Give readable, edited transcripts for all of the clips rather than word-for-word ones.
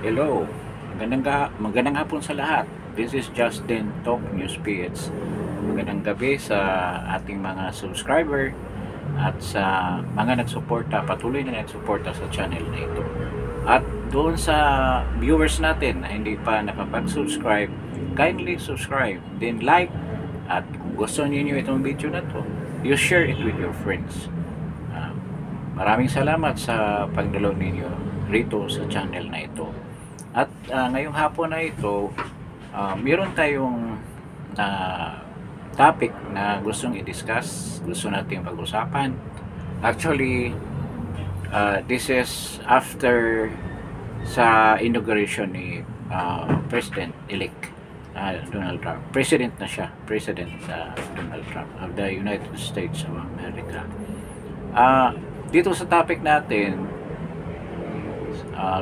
Hello, magandang hapon sa lahat. This is Justin Talk News PH. Magandang gabi sa ating mga subscriber at sa mga nagsuporta, patuloy na nagsuporta sa channel na ito. At doon sa viewers natin na hindi pa nakapag-subscribe, kindly subscribe, then like, at kung gusto niyo itong video na to, you share it with your friends. Maraming salamat sa pagdalaw ninyo rito sa channel na ito. At ngayong hapon na ito, meron tayong topic na gustong i-discuss, gusto nating pag-usapan. Actually, this is after sa inauguration ni President-elect Donald Trump. President na siya, President Donald Trump of the United States of America. Dito sa topic natin,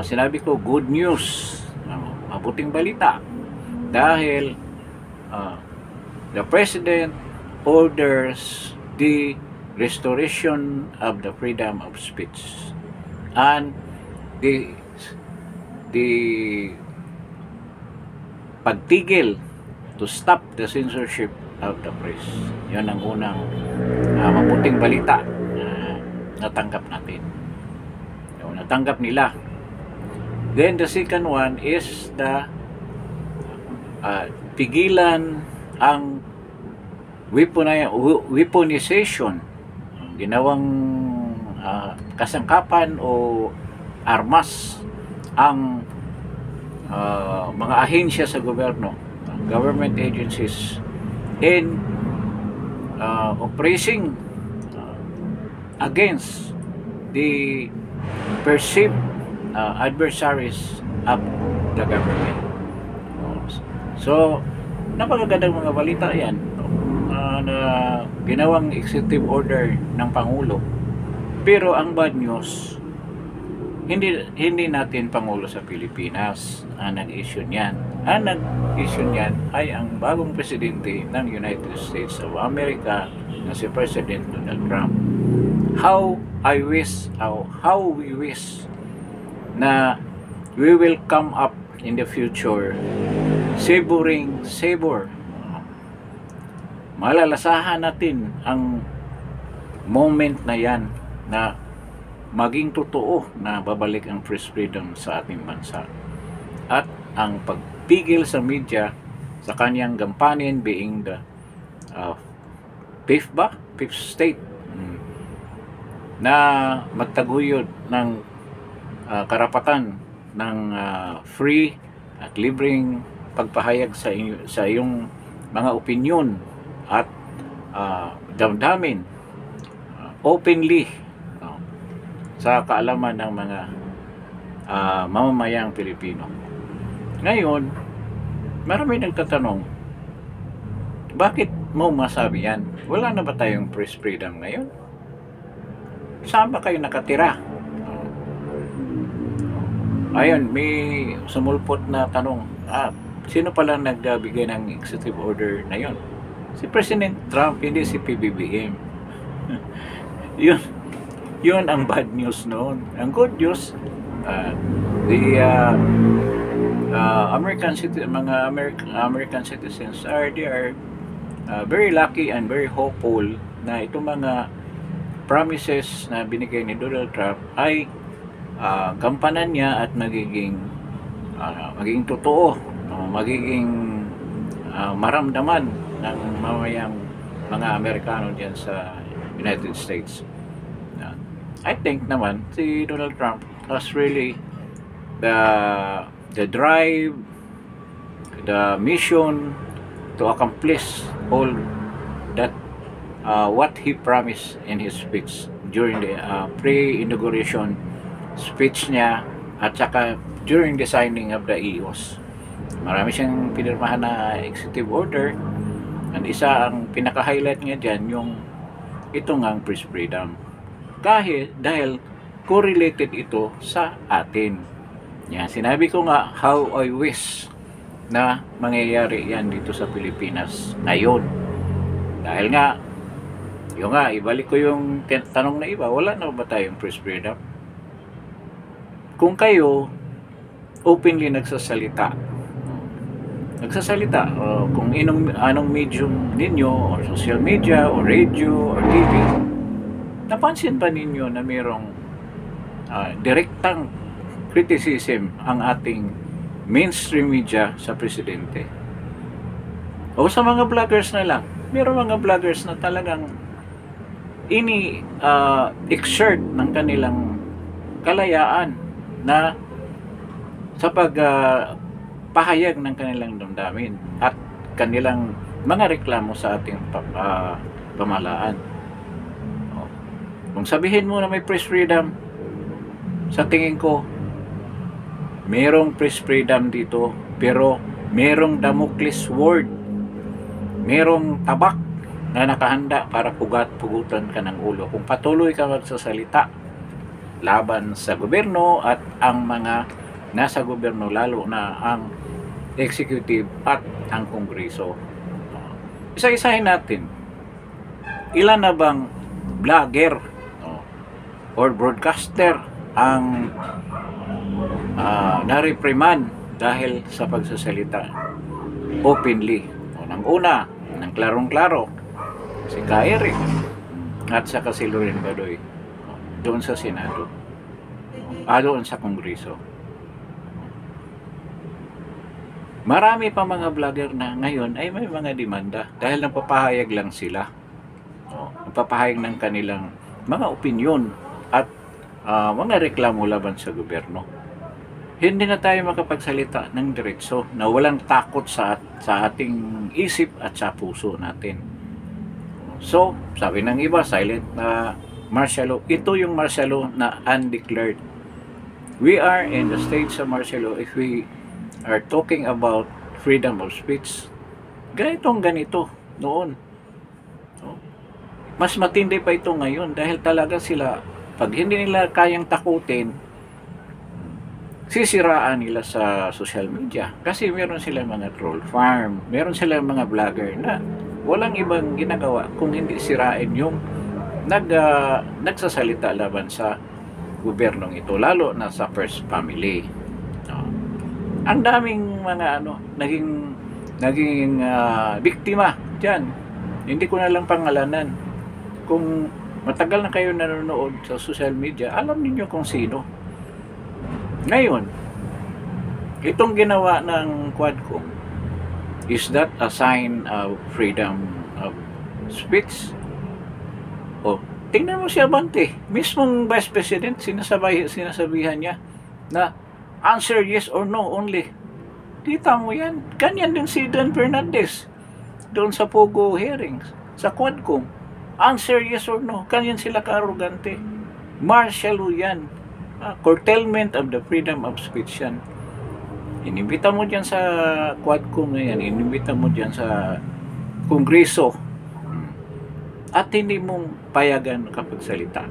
sinabi ko good news, mabuting balita, dahil the President orders the restoration of the freedom of speech and the pagtigil to stop the censorship of the press. Yan ang unang mabuting balita na natanggap natin. Natanggap nila. Then the second one is the pigilan ang weaponization, ginawang kasangkapan o armas ang mga ahensya sa gobyerno, government agencies in oppressing against the perceived adversaries of the government. So, napakagandang mga balita yan, na ginawang executive order ng Pangulo. Pero ang bad news, hindi natin Pangulo sa Pilipinas ang nag-issue niyan. Ang nag-issue niyan ay ang bagong presidente ng United States of America na si President Donald Trump. How we wish na we will come up in the future malalasahan natin ang moment na yan na maging totoo na babalik ang press freedom sa ating bansa at ang pagpigil sa media sa kanyang gampanin being the fifth state na magtaguyod ng karapatan ng free at libreng pagpahayag sa iyong mga opinyon at damdamin openly sa kaalaman ng mga mamamayang Pilipino. Ngayon, marami nagtatanong, bakit mo masabi yan? Wala na ba tayong press freedom ngayon? Saan ba kayo nakatira? Ayun, may sumulpot na tanong, sino pala nagbigay ng executive order na yun? Si President Trump, hindi si PBBM. yun ang bad news noon. Ang good news, the American citizens are very lucky and very hopeful na itong mga promises na binigay ni Donald Trump ay gampanan niya at magiging totoo, magiging maramdaman ng mamayang mga Amerikano diyan sa United States. I think naman si Donald Trump has really the drive, the mission to accomplish all that what he promised in his speech during the pre-inauguration speech niya at saka during the signing of the EOS. Marami siyang pinirmahan na executive order, and isa ang pinaka-highlight niya dyan yung itong ang press freedom, dahil correlated ito sa atin. Yan, sinabi ko nga how I wish na mangyayari yan dito sa Pilipinas ngayon, dahil nga ibalik ko yung tanong na iba, wala na ba tayong press freedom? Kung kayo openly nagsasalita. Kung anong medium ninyo, or social media, or radio, or TV, napansin ba ninyo na mayroong direktang criticism ang ating mainstream media sa presidente? O sa mga vloggers na lang, mayroong mga vloggers na talagang exert ng kanilang kalayaan na sa pahayag ng kanilang damdamin at kanilang mga reklamo sa ating pamahalaan. Kung sabihin mo na may press freedom, sa tingin ko merong press freedom dito, pero merong Damocles sword, merong tabak na nakahanda para pugutan ka ng ulo kung patuloy ka magsasalita laban sa gobyerno at ang mga nasa gobyerno, lalo na ang executive at ang kongreso. Isa-isahin natin, ilan na bang vlogger or broadcaster ang na-reprimand dahil sa pagsasalita openly? Nang una, nang klarong-klaro, si Ka Eric at saka si Loren Badoy doon sa Senado, doon sa Kongreso. Marami pa mga vlogger na ngayon ay may mga demanda dahil nagpapahayag lang sila. Nagpapahayag ng kanilang mga opinyon at mga reklamo laban sa gobyerno. Hindi na tayo makapagsalita ng diretso na walang takot sa ating isip at sa puso natin. So, sabi ng iba, silent na martial law. Ito yung martial law na undeclared. We are in the stage of martial law if we are talking about freedom of speech. Ganito noon. Mas matindi pa ito ngayon dahil talaga sila, pag hindi nila kayang takutin, sisiraan nila sa social media. Kasi meron sila mga troll farm, meron sila mga vlogger na walang ibang ginagawa kung hindi sirain yung nagsasalita laban sa gobyernong ito, lalo na sa first family. Ang daming mga naging biktima diyan. Hindi ko na lang pangalanan. Kung matagal na kayo nanonood sa social media, alam niyo kung sino. Ngayon, itong ginawa ng Quadcom, is that a sign of freedom of speech? Tingnan mo si Abante, mismong Vice President, sinasabihan niya na answer yes or no only. Kita mo yan. Ganyan din si Dan Fernandez doon sa Pogo hearings, sa Quadcom. Answer yes or no. Ganyan sila ka-arrogante. Martial law yan. Curtailment of the freedom of speech yan. Inimbita mo dyan sa Quadcom na yan. Inimbita mo dyan sa Kongreso. At hindi mong payagan kapag salita.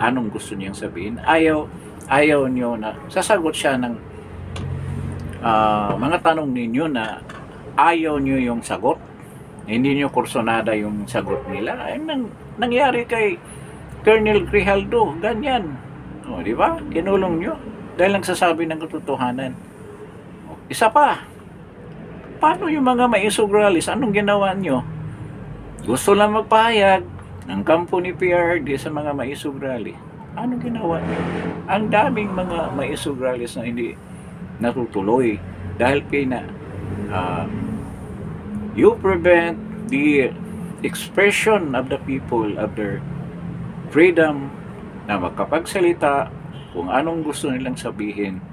Anong gusto niyang sabihin? Ayaw niyo na sasagot siya ng mga tanong ninyo na ayaw niyo yung sagot. Hindi niyo kursonada yung sagot nila. Ay, nangyari kay Colonel Grijaldo, ganyan. Di ba? Kinulong niyo dahil nagsasabi ng katotohanan. Isa pa, paano yung mga maisugralis? Anong ginawa niyo? Gusto lang magpahayag ng kampo ni PRD sa mga maisugrali. Anong ginawa niyo? Ang daming mga maisugralis na hindi natutuloy dahil you prevent the expression of the people of their freedom na makapagsalita kung anong gusto nilang sabihin,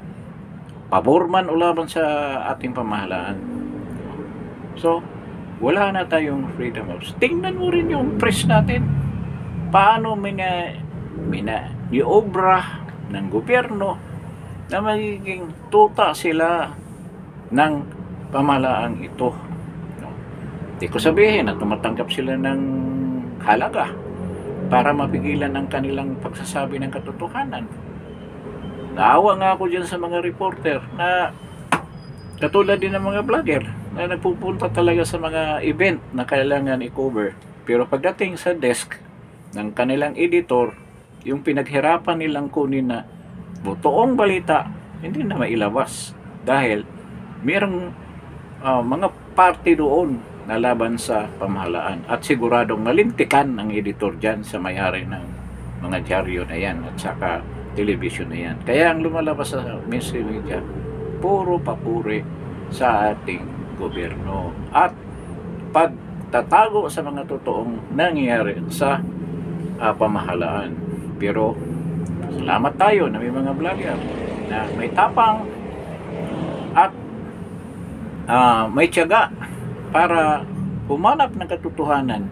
pabor man o laban sa ating pamahalaan. So, wala na tayong freedom of speech. Tingnan mo rin yung press natin. Paano niobra ng gobyerno na magiging tuta sila ng pamahalaang ito. Hindi ko sabihin na tumatanggap sila ng halaga para mapigilan ang kanilang pagsasabi ng katotohanan. Naawa nga ako dyan sa mga reporter na katulad din ng mga vlogger na nagpupunta talaga sa mga event na kailangan i-cover. Pero pagdating sa desk ng kanilang editor, yung pinaghirapan nilang kunin na totoong balita, hindi na mailabas dahil mayroong mga party doon na laban sa pamahalaan at siguradong malintikan ang editor dyan sa may-ari ng mga dyaryo na yan at saka television na yan. Kaya ang lumalabas sa mainstream media, puro papuri sa ating gobyerno at pagtatago sa mga totoong nangyayari sa pamahalaan. Pero salamat tayo na may mga vlogger na may tapang at may tiyaga para humanap ng katotohanan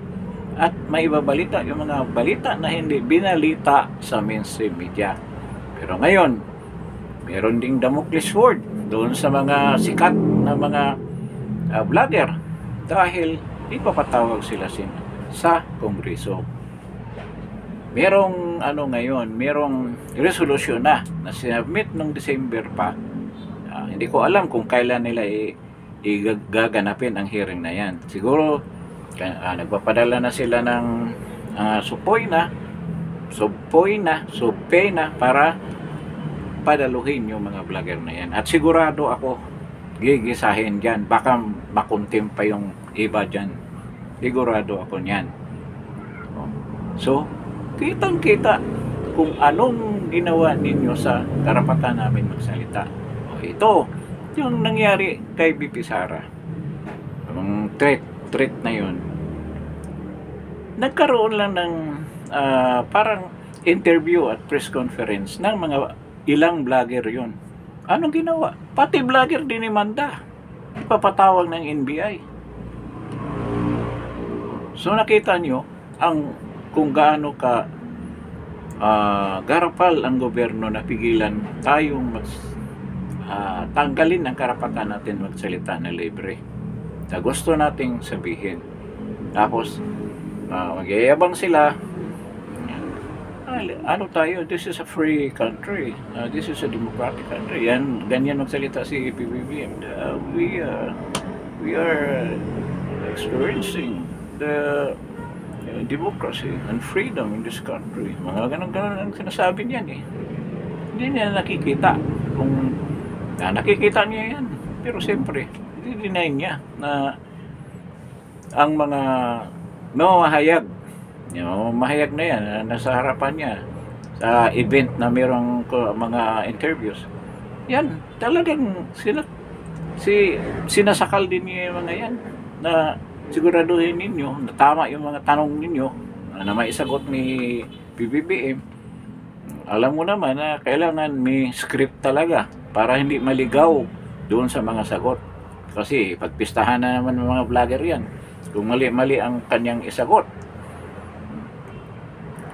at may ibabalita yung mga balita na hindi binalita sa mainstream media. Pero ngayon, meron ding Damocles sword doon sa mga sikat na mga vlogger dahil ipapatawag sila sa Kongreso. Merong ngayon, merong resolution na sinabmit nung December pa. Hindi ko alam kung kailan nila igaganapin ang hearing na yan. Siguro nagpapadala na sila ng subpoena para padaluhin yung mga vlogger na yan. At sigurado ako gigisahin dyan. Baka makuntim pa yung iba dyan. Sigurado ako nyan. So, kitang-kita kung anong ginawa ninyo sa karapatan namin magsalita. Ito, yung nangyari kay BP Sara. Ang threat na yun. Nagkaroon lang ng parang interview at press conference ng mga ilang vlogger yun. Anong ginawa? Pati vlogger dinimanda. Ipapatawag ng NBI. So nakita nyo kung gaano ka garapal ang gobyerno na pigilan tayong tanggalin ang karapatan natin magsalita na libre. Na gusto nating sabihin. Tapos magyayabang sila. Tayo, this is a free country. This is a democratic country. Ganyan magsalita si PBBM. We are experiencing the democracy and freedom in this country. Mga ganun-ganun ang sinasabi niyan eh. Hindi niya nakikita. Kung nakikita niya yan. Pero siyempre, i-deny niya na ang mga mamahayag na yan, nasa harapan niya sa event na mayroong mga interviews. Yan, talagang sinasakal din niya yung mga yan na siguraduhin ninyo na tama yung mga tanong ninyo na maisagot ni PBBM. Alam mo naman na kailangan may script talaga para hindi maligaw doon sa mga sagot. Kasi pagpistahan na naman ng mga vlogger yan kung mali-mali ang kanyang isagot.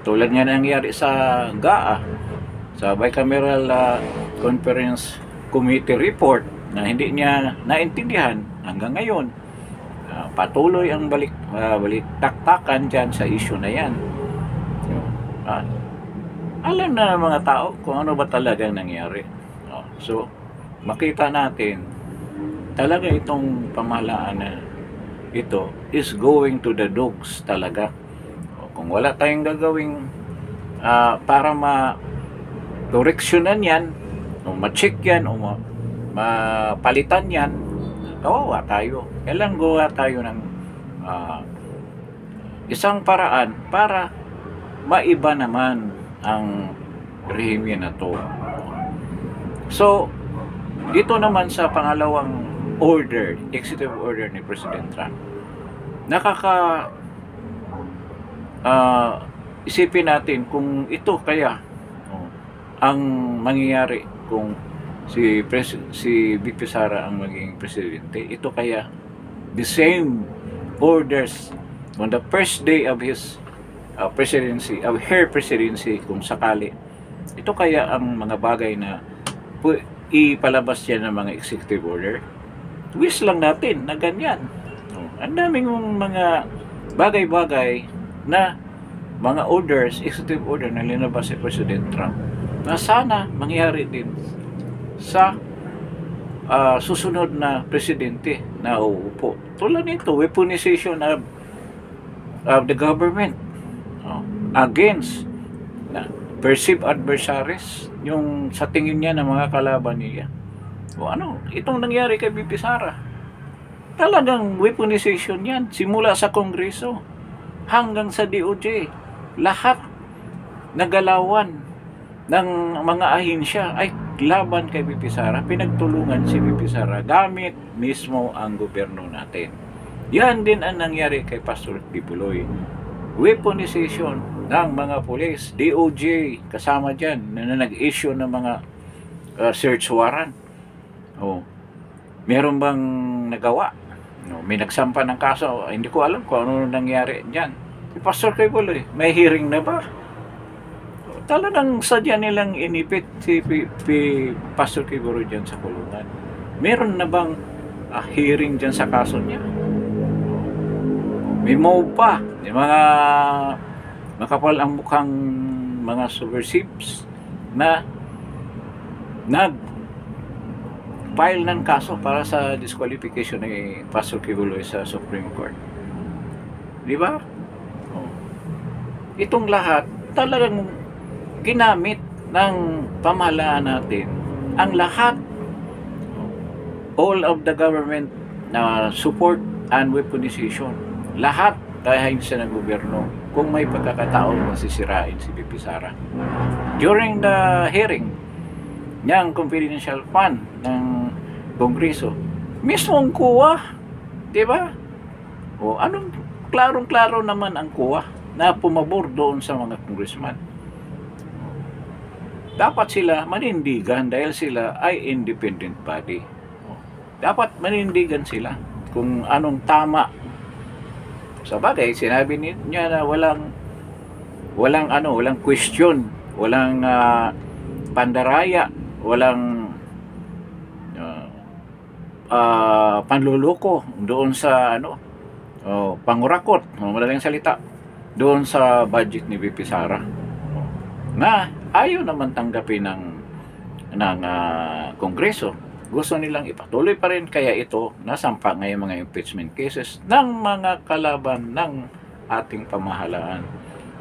Tulad nga nangyari sa GAA, sa Bicameral Conference Committee report na hindi niya naintindihan hanggang ngayon. Patuloy ang balik-taktakan dyan sa issue na yan. Alam na ng mga tao kung ano ba talagang nangyari. So, makita natin talaga itong pamahalaan na ito is going to the dogs talaga. Kung wala tayong gagawing para ma-correctionan yan, o ma-check yan, o mapalitan yan, kawawa tayo. Kailangan gawa tayo ng isang paraan para maiba naman ang rehime na to. So, dito naman sa pangalawang order, executive order ni President Trump, isipin natin kung ito kaya ang mangyayari kung si BP Sara ang maging presidente. Ito kaya the same orders on the first day of his presidency, of her presidency, kung sakali. Ito kaya ang mga bagay na ipalabas yan ng mga executive order. Wish lang natin na ganyan. Ang daming mga bagay-bagay na mga orders, executive order na linabas si President Trump na sana mangyari din sa susunod na presidente na uupo. Tulad nito, weaponization of the government against perceived adversaries, yung sa tingin niya ng mga kalaban niya. O ano, itong nangyari kay BP Sara, talagang weaponization yan, simula sa Kongreso hanggang sa DOJ. Lahat nagalawan ng mga ahensya ay laban kay BP Sara. Pinagtulungan si BP Sara gamit mismo ang gobyerno natin. Yan din ang nangyari kay Pastor Kibuloy. Weaponization ng mga pulis, DOJ kasama dyan na nag-issue ng mga search warrant. Meron bang nagawa? May nagsampa ng kaso. Hindi ko alam kung ano nangyari dyan. Si Pastor Kibuloy, may hearing na ba? Talagang sadya nilang inipit si Pastor Kibuloy dyan sa kulungan. Meron na bang hearing dyan sa kaso niya? May mob pa. Yung mga makapal ang mukhang mga subversives na nag-file ng kaso para sa disqualification ni Pastor Kibuloy sa Supreme Court. Di ba? Itong lahat talagang ginamit ng pamahalaan natin. Ang lahat, all of the government na support and weaponization, lahat dahil sa ng gobyerno kung may pagkakataon masisirain si BP Sara. During the hearing niyang confidential fund ng Kongreso, mismong kuha, di ba? O anong klarong-klaro naman ang kuha na pumabor doon sa mga congressman. Dapat sila manindigan dahil sila ay independent body. Dapat manindigan sila kung anong tama. Sa bagay, sinabi niya na walang question, walang pandaraya, walang panluloko doon sa pangurakot, madaling salita, doon sa budget ni BP Sara. Na ayaw naman tanggapin ng Kongreso. Gusto nilang ipatuloy pa rin, kaya ito nasampa ngayon mga impeachment cases ng mga kalaban ng ating pamahalaan.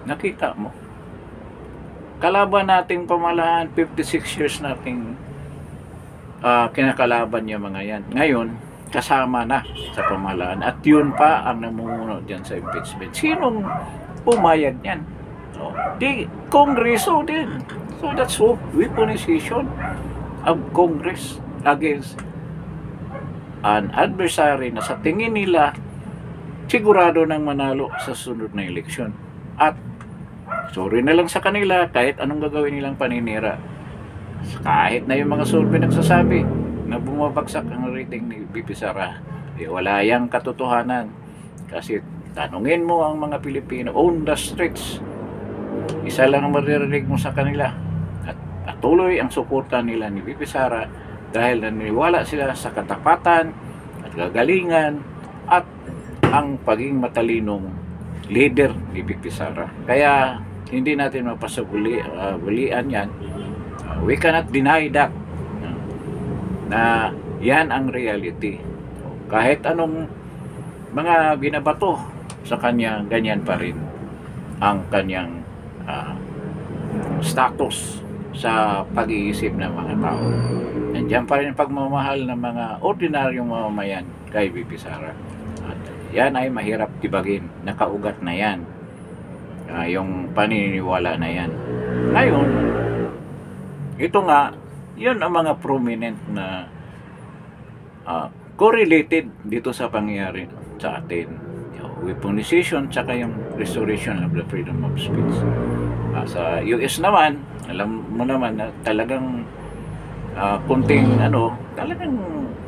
Nakita mo, kalaban nating pamahalaan, 56 years nating kinakalaban niya mga yan. Ngayon, kasama na sa pamahalaan at yun pa ang namumuno dyan sa impeachment. Sinong pumayag niyan? Di Kongreso din. So that's weaponization of Congress against an adversary na sa tingin nila sigurado nang manalo sa sunod na eleksyon. At sorry na lang sa kanila kahit anong gagawin nilang paninira. Kahit na yung mga survey nagsasabi na bumabagsak ang rating ni BP Sara, wala yang katotohanan. Kasi tanungin mo ang mga Pilipino on the streets, isa lang ang maririnig mo sa kanila at patuloy ang suporta nila ni BP Sara dahil naniniwala sila sa katapatan at gagalingan at ang pagiging matalinong leader ni BP Sara. Kaya hindi natin mapasabulian yan. We cannot deny that na yan ang reality. Kahit anong mga binabato sa kanya, ganyan pa rin ang kanyang status sa pag-iisip ng mga tao. Nandiyan pa rin pagmamahal ng mga ordinaryong mamamayan kay BP Sara. At yan ay mahirap tibagin. Nakaugat na yan. Yung paniniwala na yan. Ngayon, ito nga, yun ang mga prominent na correlated dito sa pangyayari sa atin. Weaponization tsaka yung restoration of the freedom of speech. Sa US naman, alam mo naman na talagang kunting talagang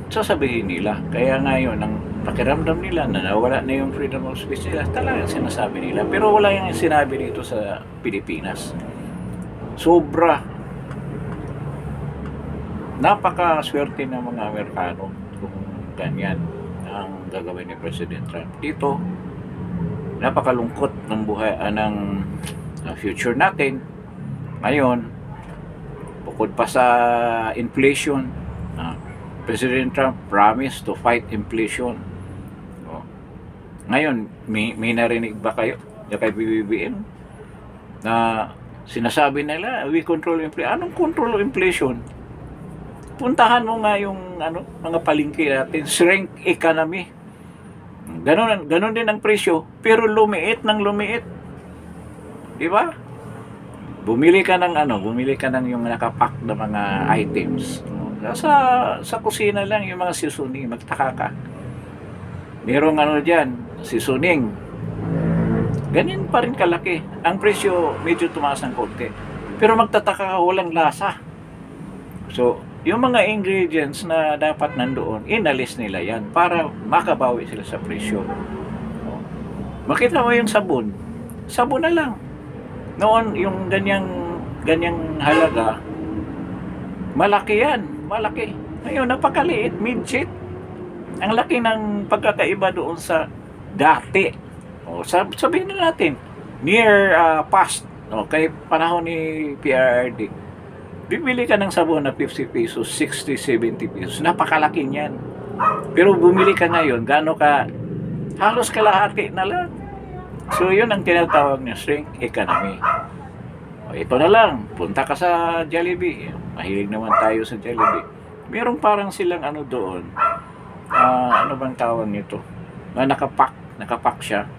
sasabihin nila. Kaya ngayon, ang pakiramdam nila na nawala na yung freedom of speech nila, talagang sinasabi nila. Pero wala yung sinabi dito sa Pilipinas. Sobra. Napakaswerte ng mga Amerikano kung ganyan ang gagawin ni President Trump. Dito, napakalungkot ng buhay ng future natin. Ngayon, bukod pa sa inflation, President Trump promised to fight inflation. Ngayon, may narinig ba kayo kay BBM na Sinasabi nila, we control inflation. Anong control inflation? Puntahan mo nga yung mga palengke natin, shrink economy. Ganon din ang presyo, pero lumiit ng lumiit. Di ba? Bumili ka ng yung nakapack na mga items. Sa kusina lang yung mga seasoning, magtaka ka. Merong diyan, seasoning. Ganyan pa rin kalaki. Ang presyo medyo tumaas ng konti. Pero magtataka ka, walang lasa. So, yung mga ingredients na dapat nandoon, inalis nila yan para makabawi sila sa presyo. Makita mo yung sabon. Sabon na lang. Noon, yung ganyang halaga, malaki yan. Malaki. Ngayon, napakaliit. Midget. Ang laki ng pagkakaiba doon sa dati. Sabihin na natin, near past, kay panahon ni PRRD, bibili ka ng sabon na 50 pesos, 60, 70 pesos. Napakalaki niyan. Pero bumili ka ngayon, halos kalahati na lang. So, yun ang tinatawag na shrink economy. Ito na lang, punta ka sa Jollibee. Mahilig naman tayo sa Jollibee. Meron parang silang doon. Ano bang tawag nito? Nakapack siya.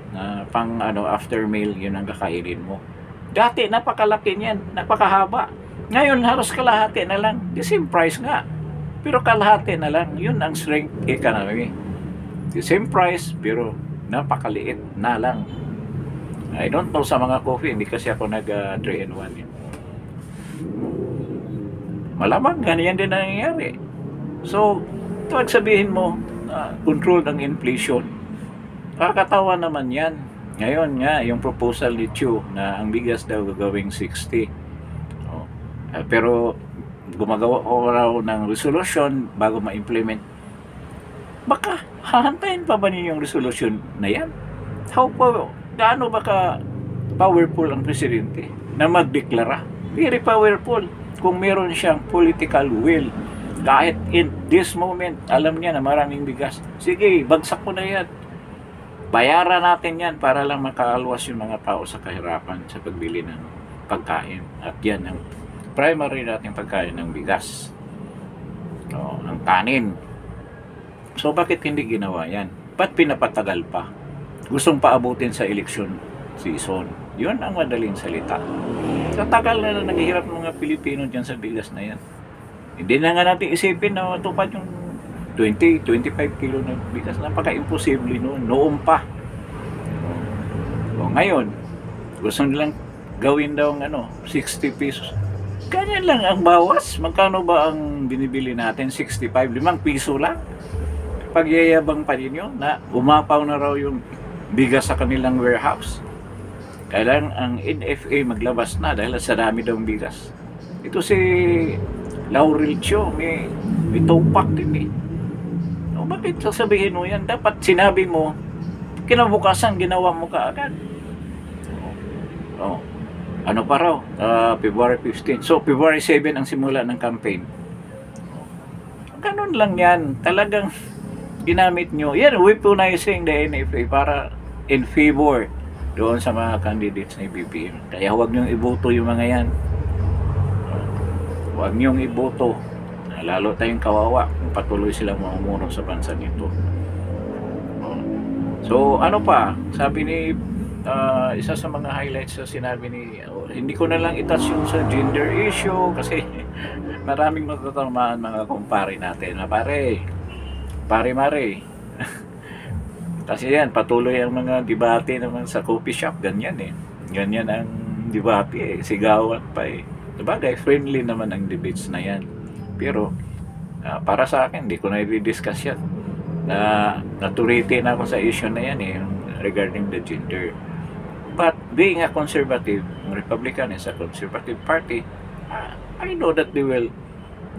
Pang after meal, yun ang kakainin mo. Dati, napakalaki niyan. Napakahaba. Ngayon, halos kalahati na lang. The same price nga. Pero kalahati na lang. Yun ang shrink economy. The same price, pero napakaliit na lang. I don't know sa mga coffee, hindi kasi ako nag 3-in-1 yun. Malamang ganyan din ang nangyayari. So, pag sabihin mo, control ng inflation, kakatawa naman yan. Ngayon nga, yung proposal ni Chu na ang bigas daw gagawing 60. Pero gumagawa ko raw ng resolution bago ma-implement. Baka hahantayin pa ba niyo yung resolution na yan? Gaano ba ka powerful ang presidente na magdeklara? Very powerful kung meron siyang political will. Kahit in this moment, alam niya na maraming bigas. Sige, bagsak ko na yan. Bayaran natin yan para lang makaalwas yung mga tao sa kahirapan sa pagbili ng pagkain. At yan ang primary nating pagkain ng bigas. Ang kanin. So, bakit hindi ginawa yan? Ba't pinapatagal pa? Gustong paabutin sa election season. Yun ang madaling salita. Sa tagal na naghihirap ng mga Pilipino dyan sa bigas na yan. Hindi na nga natin isipin na matupad yung 20-25 kilo ng bigas. Napaka-imposible noon pa. Ngayon, gusto nilang gawin daw 60 pesos. Ganyan lang ang bawas. Magkano ba ang binibili natin? 65, 5 piso lang. Pagyayabang pa rin yun na umapaw na raw yung bigas sa kanilang warehouse. Kailangan ang NFA maglabas na dahil sa dami daw bigas. Ito si Laurel Cho, may tupak din eh. Bakit sasabihin mo yan? Dapat sinabi mo, kinabukasan ginawa mo kaagad. Ano pa raw? February 15. So, February 7 ang simula ng campaign. Ganun lang yan. Talagang ginamit nyo. Yan, weaponizing the NFA para in favor doon sa mga candidates ng BBM. Kaya huwag niyong iboto yung mga yan. Huwag niyong iboto. Lalo tayong kawawa kung patuloy silang mamumuno sa bansa nito. So, ano pa? Sabi ni isa sa mga highlights sa sinabi ni hindi ko na lang itas yung sa gender issue kasi maraming matatamaan mga kumpare natin. Pare-mare. Kasi yan, patuloy ang mga debate naman sa coffee shop. Ganyan eh. Ganyan ang debate eh. Sigawan pa eh. Sabagay, friendly naman ang debates na yan. Pero, para sa akin, hindi ko na i-discuss yan. Naturiti na ako sa issue na yan eh, regarding the gender. But, being a conservative, Republican is a conservative party, I know that they will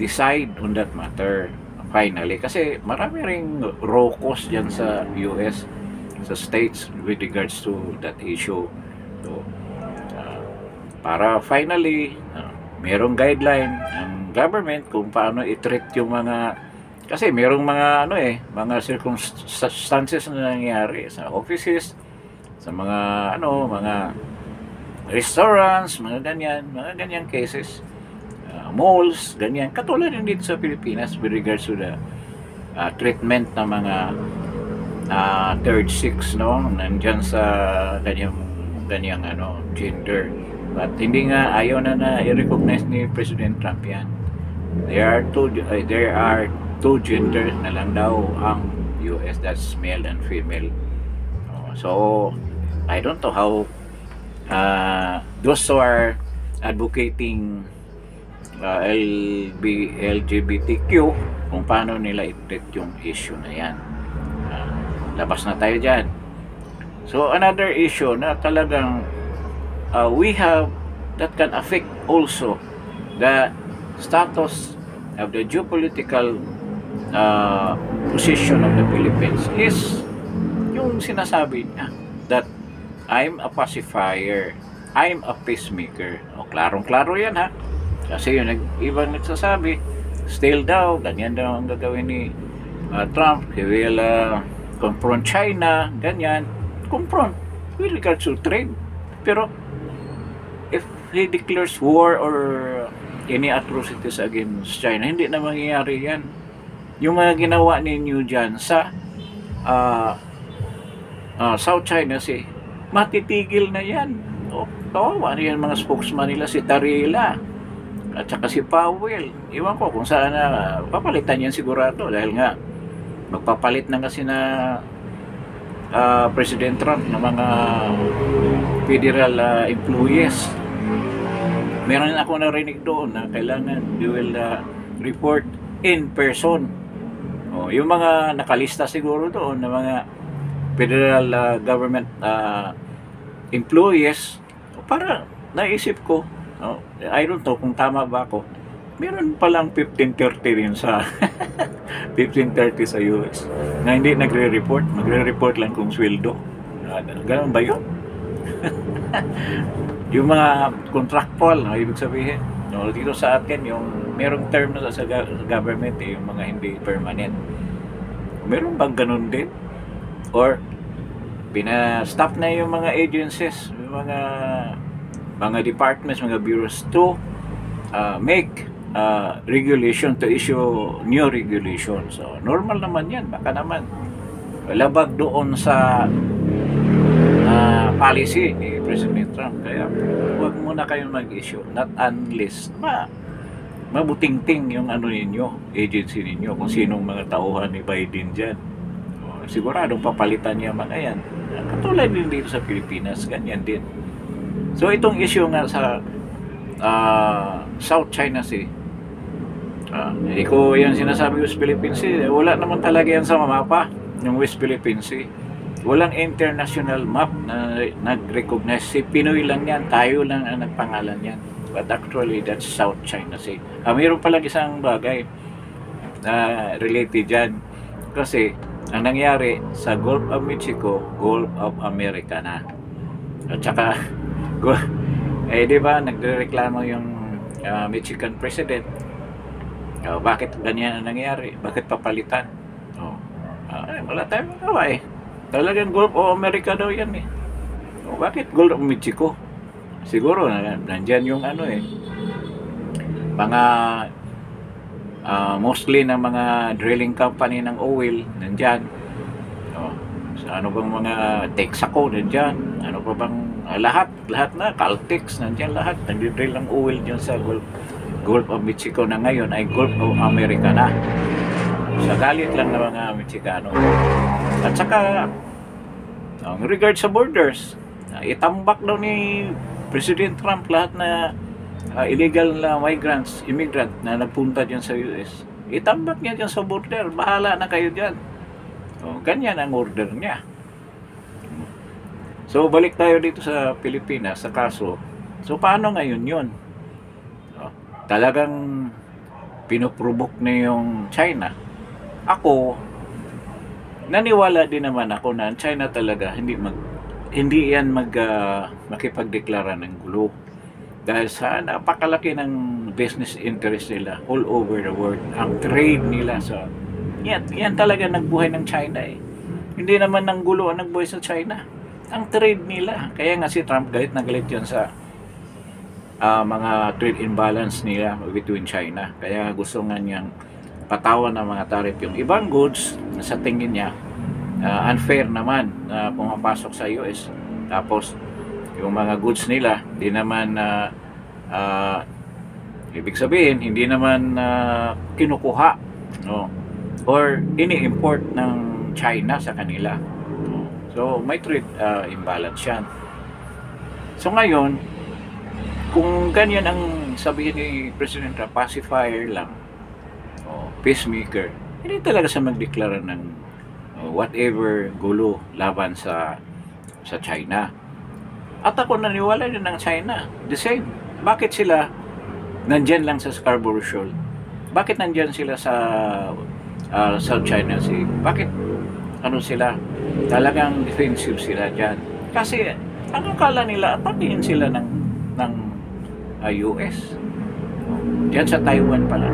decide on that matter. Finally, kasi marami ring rokos dyan sa US, sa states with regards to that issue. So, para finally, merong guideline ang government kung paano i-treat yung mga, kasi merong mga mga circumstances na nangyayari sa offices, sa mga mga restaurants, mga ganyan cases, malls, ganyan. Katulad din dito sa Pilipinas with regards to the treatment ng mga third sex, no, nandyan sa ganyang gender. But hindi nga, ayaw na i-recognize ni President Trump yan. There are two genders na lang daw ang US, that's male and female. So I don't know how those who are advocating LGBTQ, kung paano nila i-treat yung issue na yan. Labas na tayo dyan. So another issue na talagang we have that can affect also the status of the geopolitical position of the Philippines is yung sinasabi niya that I'm a pacifier, I'm a peacemaker. O, klarong-klaro yan, ha? Kasi yung ibang nagsasabi, still daw, ganyan daw ang gagawin ni Trump. He will confront China, ganyan. Confront with regards to trade. Pero if he declares war or any atrocities against China, hindi na mangyayari yan. Yung mga ginawa ninyo dyan sa South China Sea, matitigil na yan. O, kawawa na yan mga spokesman nila, si Tarila at saka si Powell. Iwan ko kung saan na papalitan yan sigurado, dahil nga magpapalit na kasi na President Trump ng mga federal employees. Meron ako narinig doon na kailangan they will report in person. O, yung mga nakalista siguro doon na mga federal government employees, para naisip ko, I don't know kung tama ba ako, meron palang 1530 rin sa 1530 sa US na hindi nagre-report, magre-report lang kung sweldo. Ganun ba yun? Yung mga contractual, ibig sabihin, dito sa atin, yung merong term na sa government, yung mga hindi permanent. Meron bang ganun din? Or pina-stop na yung mga agencies, yung mga departments, mga bureaus to make regulation, to issue new regulation. So normal naman yan, baka naman labag doon sa policy ni President Trump. Kaya huwag muna kayong mag-issue, not unless mabutingting yung ninyo, agency ninyo, kung sinong mga tauhan ni Biden dyan. Siguradong papalitan niya mga yan. Katulad din dito sa Pilipinas, ganyan din. So itong issue nga sa South China Sea, hindi ko yan sinasabi West Philippine Sea, wala naman talaga yan sa mapa, yung West Philippine Sea. Walang international map na nag-recognize. Si Pinoy lang yan, tayo lang ang nagpangalan yan. But actually, that's South China Sea. Mayroon palang isang bagay na related dyan. Kasi ang nangyari sa Gulf of Mexico, Gulf of America na. At saka, di ba, nagreklamo yung Mexican president. Bakit ganyan ang nangyari? Bakit papalitan? Wala tayong magawa eh. Talagang Gulf of America daw yan eh. Bakit Gulf of Mexico? Siguro, nandyan yung mga mostly ng mga drilling company ng oil, nandyan. Ano bang mga Texaco, nandyan. Ano pa bang lahat na, Caltex, nandyan lahat. Nagdidrill ng oil dyan sa Gulf of Mexico na ngayon ay Gulf of America na. Sa galit lang ng mga Mexicano. At saka, in regard sa borders, itambak daw ni President Trump lahat na illegal na immigrant na nagpunta dyan sa US. Itambak niya dyan sa border. Bahala na kayo dyan. Ganyan ang order niya. So, balik tayo dito sa Pilipinas, sa kaso. So, paano ngayon yun? Talagang pinoprovoke na yung China. Ako, naniwala din naman ako na China talaga hindi yan makipagdeklara ng gulo. Dahil sa napakalaki ng business interest nila all over the world. Ang trade nila sa yan talaga nagbuhay ng China eh. Hindi naman ng gulo ang nagbuhay sa China. Ang trade nila. Kaya nga si Trump galit na galit yun sa mga trade imbalance nila between China. Kaya gusto nga niyang patawan ng mga tariff yung ibang goods na sa tingin niya unfair naman na pumapasok sa US. Tapos yung mga goods nila di naman ibig sabihin hindi naman kinukuha, no, or ini-import ng China sa kanila, no? So may trade imbalance yan. So ngayon, kung ganyan ang sabihin ni President Trump, pacifier lang, peacemaker, hindi talaga sa magdeklara ng whatever gulo laban sa China. At ako naniwala din ng China, the same. Bakit sila nandyan lang sa Scarborough Shoal? Bakit nandyan sila sa South China Sea? Bakit sila talagang defensive sila dyan? Kasi ang akala nila, atakihin sila ng US. Diyan sa Taiwan pala.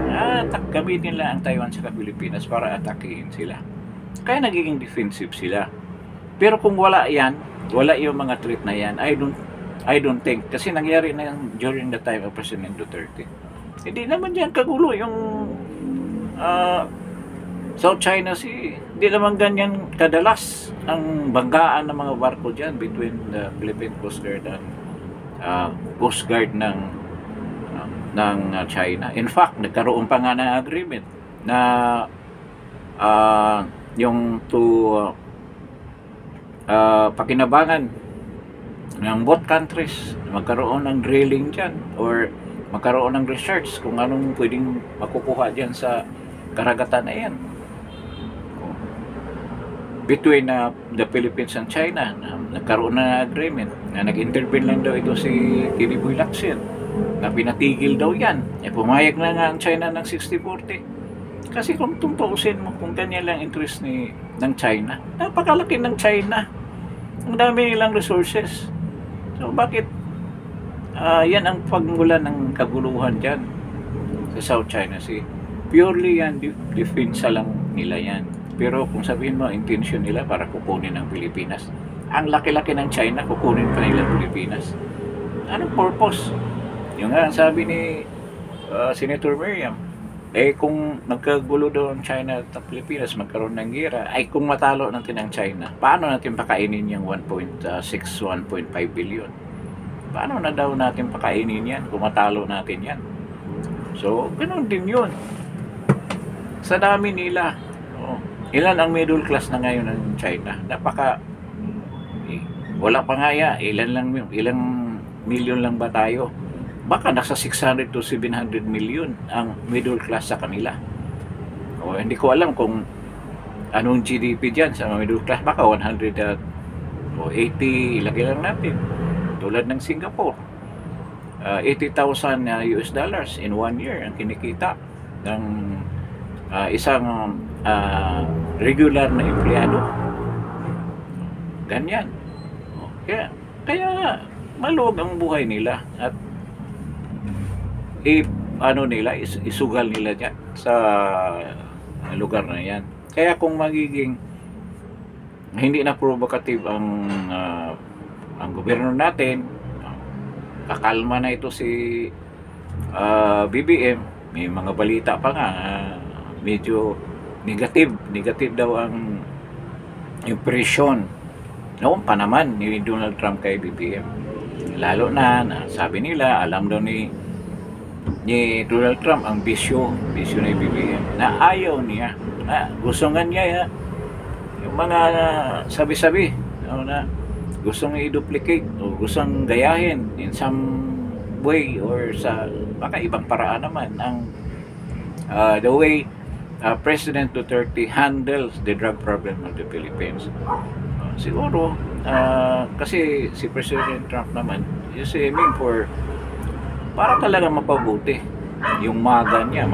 Gamitin nila ang Taiwan sa Pilipinas para atakihin sila. Kaya nagiging defensive sila. Pero kung wala yan, wala yung mga threat na yan, I don't think, kasi nangyari na yan during the time of President Duterte. Hindi naman yan kagulo yung South China Sea. Hindi naman ganyan kadalas ang banggaan ng mga barko dyan between the Philippine Coast Guard and Coast Guard ng China. In fact, nagkaroon pa nga ng agreement na yung pakinabangan ng both countries, magkaroon ng drilling dyan or magkaroon ng research kung anong pwedeng makukuha dyan sa karagatan na yan between the Philippines and China. Nagkaroon na agreement na nag-intervene lang daw ito si Kibuloy Lacson na pinatigil daw yan. Pumayag na nga ang China ng 60-40. Kasi kung tutuusin mo, kung ganyan lang interest ng China, napakalaki ng China, ang dami nilang resources. So bakit yan ang pagmulan ng kaguluhan dyan sa South China Sea? Purely yan, defense lang nila yan. Pero kung sabihin mo, intention nila para kukunin ang Pilipinas. Ang laki-laki ng China, kukunin pa nila ang Pilipinas. Anong purpose? Yung nga sabi ni Senator Miriam, kung nagkagulo daw ang China at ang Pilipinas, magkaroon ng gera, ay kung matalo natin ang China, paano natin pakainin yung 1.6, 1.5 billion? Paano na daw natin pakainin yan kung matalo natin yan? So, ganoon din yun. Sa dami nila, ilan ang middle class na ngayon ng China? Wala pa nga ya, ilang million lang ba tayo? Baka nasa 600 to 700 million ang middle class sa kanila. Hindi ko alam kung anong GDP dyan sa middle class. Baka 180, ilagay lang natin. Tulad ng Singapore. 80,000 US dollars in 1 year ang kinikita ng isang regular na empleyado. Ganyan. Kaya maluwag ang buhay nila at isugal nila dyan sa lugar na yan. Kaya kung magiging hindi na provocative ang gobyerno natin, kakalma na ito si BBM, may mga balita pa nga medyo negative daw ang impression noon pa naman ni Donald Trump kay BBM. Lalo na sabi nila, alam daw ni Donald Trump ang bisyo ni BBM na ayaw niya, gusto nga niya yung mga sabi-sabi na gustong i-duplicate o gustong gayahin in some way or sa baka ibang paraan naman ang the way President Duterte handles the drug problem of the Philippines. Siguro kasi si President Trump naman is aiming for para talaga mapabuti yung MAGA niya.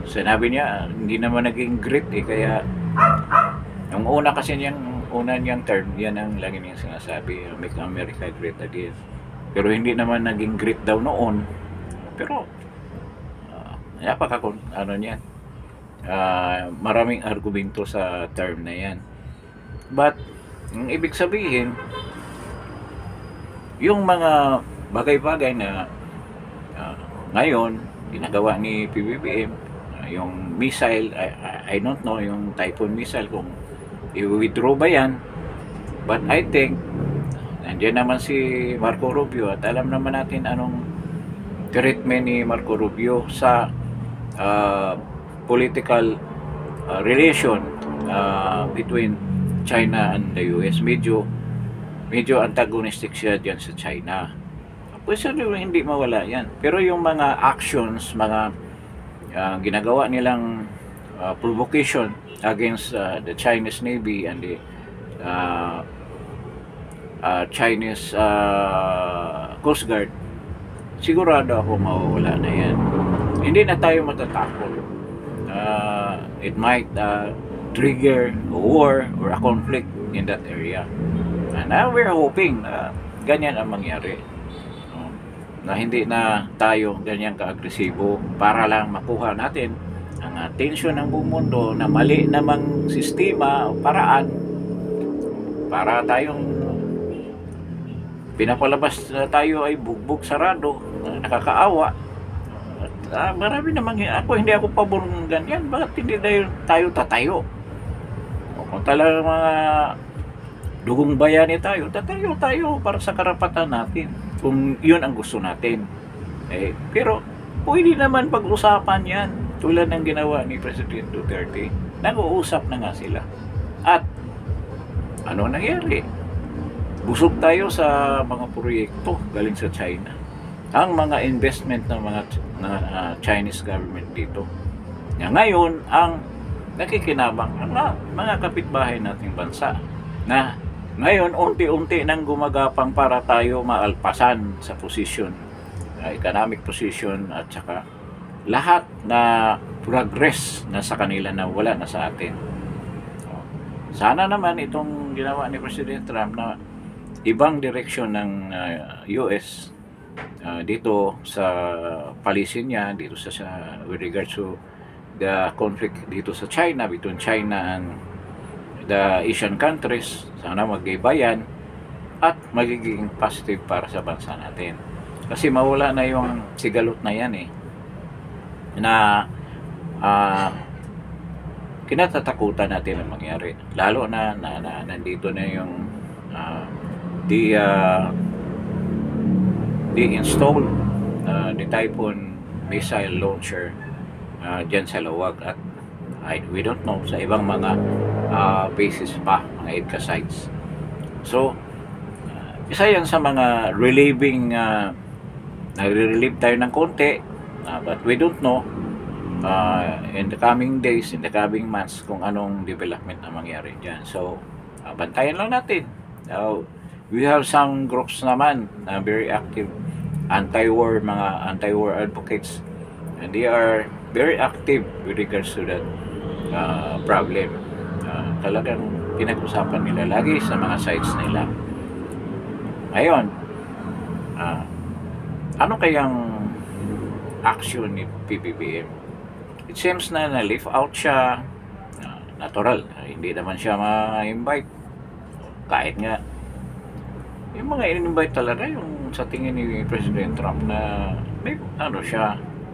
Sinabi niya hindi naman naging great kaya yung una kasi niyang term, yan ang lagi niyang sinasabi, make America great again. Pero hindi naman naging great daw noon. Pero niyan, maraming argumento sa term na yan. But ang ibig sabihin, yung mga bagay-bagay na Ngayon, ginagawa ni PBBM, yung missile, I don't know, yung Typhoon missile, kung i-withdraw ba yan. But I think, nandiyan naman si Marco Rubio at alam naman natin anong treatment ni Marco Rubio sa political relation between China and the US. Medyo antagonistic siya diyan sa China. Pwede hindi mawala yan. Pero yung mga actions, mga ginagawa nilang provocation against the Chinese Navy and the Chinese Coast Guard, sigurado ako mawawala na yan. Hindi na tayo matatakot. It might trigger a war or a conflict in that area. And we're hoping na ganyan ang mangyari. Na hindi na tayo ganyan ka-agresibo para lang makuha natin ang atensyon ng buong mundo na mali namang sistema o paraan para tayong pinapalabas na tayo ay bugbog sarado, nakakaawa. At marami namang hindi ako pabor ng ganyan. Bakit hindi tayo tatayo? O kung talagang mga dugong bayani tayo, tatayo tayo para sa karapatan natin kung yun ang gusto natin. Pero pwede naman pag-usapan yan tulad ng ginawa ni President Duterte. Nag-uusap na nga sila. At ano nangyari? Busog tayo sa mga proyekto galing sa China. Ang mga investment ng mga Chinese government dito. Ngayon, ang nakikinabang ang mga kapitbahay nating bansa na ngayon, unti-unti nang gumagapang para tayo maalpasan sa position, economic position, at saka lahat na progress na sa kanila na wala na sa atin. Sana naman itong ginawa ni President Trump na ibang direksyon ng US dito sa policy niya, dito sa with regards to the conflict dito sa China, between China and the Asian countries, sana mag-ibayan at magiging positive para sa bansa natin. Kasi mawala na yung sigalot na yan na kinatatakutan natin ang mangyari. Lalo na nandito na yung di-install the Typhoon missile launcher dyan sa Lawag at we don't know sa ibang mga bases pa, mga EDCA sites. So, isa yan sa mga relieving, nare-relieve tayo ng konti, but we don't know in the coming days, in the coming months, kung anong development na mangyari dyan. So, bantayan lang natin. We have some groups naman na very active, mga anti-war advocates, and they are very active with regards to that problem. Talagang pinag-usapan nila lagi sa mga sites nila. Ngayon, ano kayang action ni PBBM? It seems na na-leave out siya. Natural, hindi naman siya ma-invite. Kahit nga yung mga in-invite talaga yung sa tingin ni President Trump na may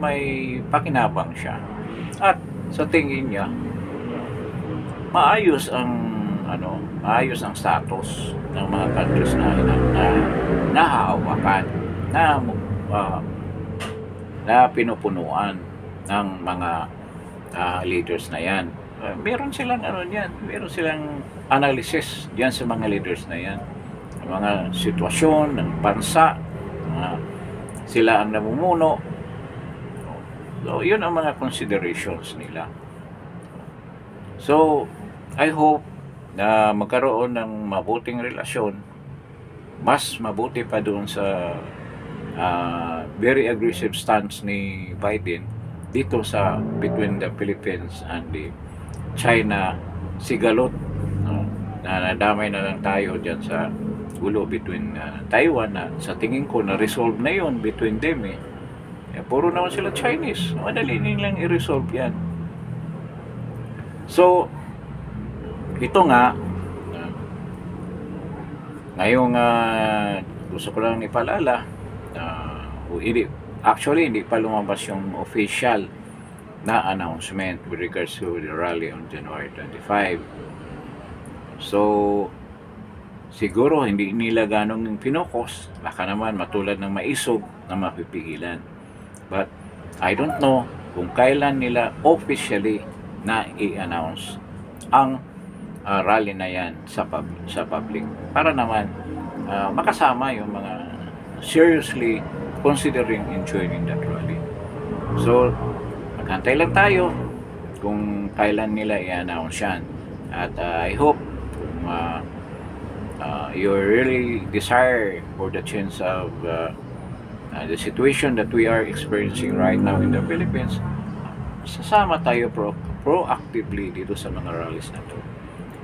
may pakinabang siya. At sa tingin niya, maayos ang status ng mga countries na nahaawakan, na pinupunuan ng mga leaders na yan. Meron silang meron silang analysis diyan sa mga leaders na yan. Mga sitwasyon ng bansa, sila ang namumuno. So, yun ang mga considerations nila. So, I hope na magkaroon ng mabuting relasyon, mas mabuti pa doon sa very aggressive stance ni Biden dito sa between the Philippines and the China sigalot, na nadamay na lang tayo dyan sa gulo between Taiwan, na sa tingin ko na resolve na yun between them puro naman sila Chinese, madali nilang i-resolve yan. So ito nga ngayong gusto ko lang ipaalala, Actually, hindi pa lumabas yung official na announcement with regards to the rally on January 25. So, siguro hindi nila ganong pinokos. Baka naman matulad ng maisog na mapipigilan. But, I don't know kung kailan nila officially na i-announce ang rally na yan sa public. Para naman makasama yung mga seriously considering and joining that rally. So, maghantay lang tayo kung kailan nila i-announce yan. At I hope kung you really desire for the chance of the situation that we are experiencing right now in the Philippines, sasama tayo proactively dito sa mga rallies na to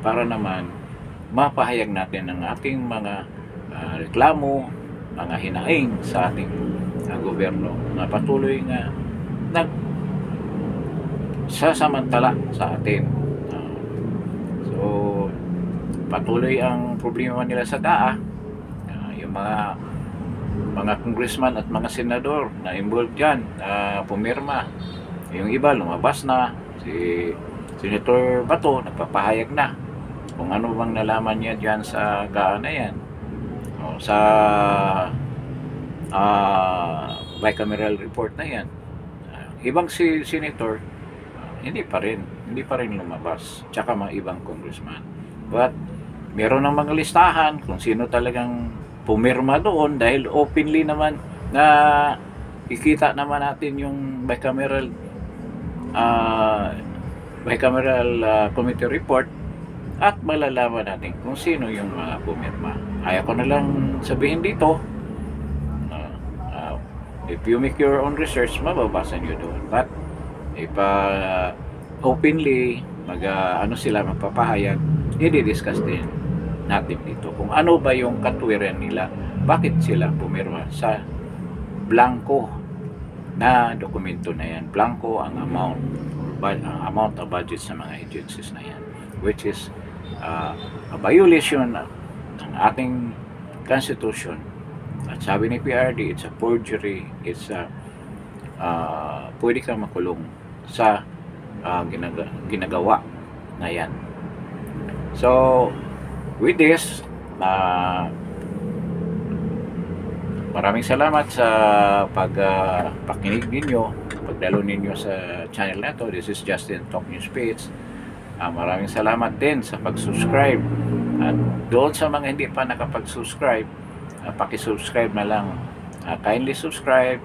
para naman mapahayag natin ang ating mga reklamo, mga hinaing sa ating gobyerno na patuloy nga nagsasamantala sa atin. So, patuloy ang problema nila sa DAA. Yung mga congressman at mga senador na involved dyan, pumirma. Yung iba lumabas na. Si Senator Bato nagpapahayag na kung ano bang nalaman niya dyan sa DAA na yan, o sa bicameral report na yan. Ibang si Senator hindi pa rin lumabas, tsaka mga ibang congressman. But meron ng mga listahan kung sino talagang pumirma doon, dahil openly naman na ikita naman natin yung bicameral committee report, at malalaman natin kung sino yung mga pumirma. Kaya ko na lang sabihin dito, if you make your own research, mababasa nyo doon. But if openly sila magpapahayag, i-discuss din natin dito kung ano ba yung katwiran nila, bakit sila pumirma sa blanco na dokumento na yan. Blanco ang amount of budget sa mga agencies na yan, which is a violation ng ating constitution. At sabi ni PRD, it's a forgery, it's pwede kang makulong sa ginagawa na yan. So, with this, maraming salamat sa pakinig ninyo, pagdalo ninyo sa channel na to. This is Justin Talk News Page. Maraming salamat din sa pag-subscribe. At doon sa mga hindi pa nakapag-subscribe, paki-subscribe na lang. Kindly subscribe,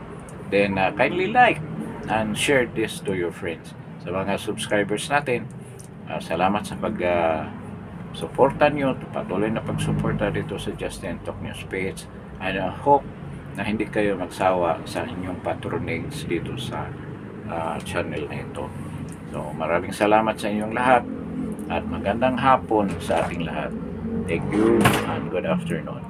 then kindly like and share this to your friends. Sa mga subscribers natin, salamat sa pag-suporta nyo, patuloy na pag-suporta dito sa Justin Talk News Page. And I hope na hindi kayo magsawa sa inyong patronage dito sa channel na ito. So, maraming salamat sa inyong lahat at magandang hapon sa ating lahat. Thank you and good afternoon.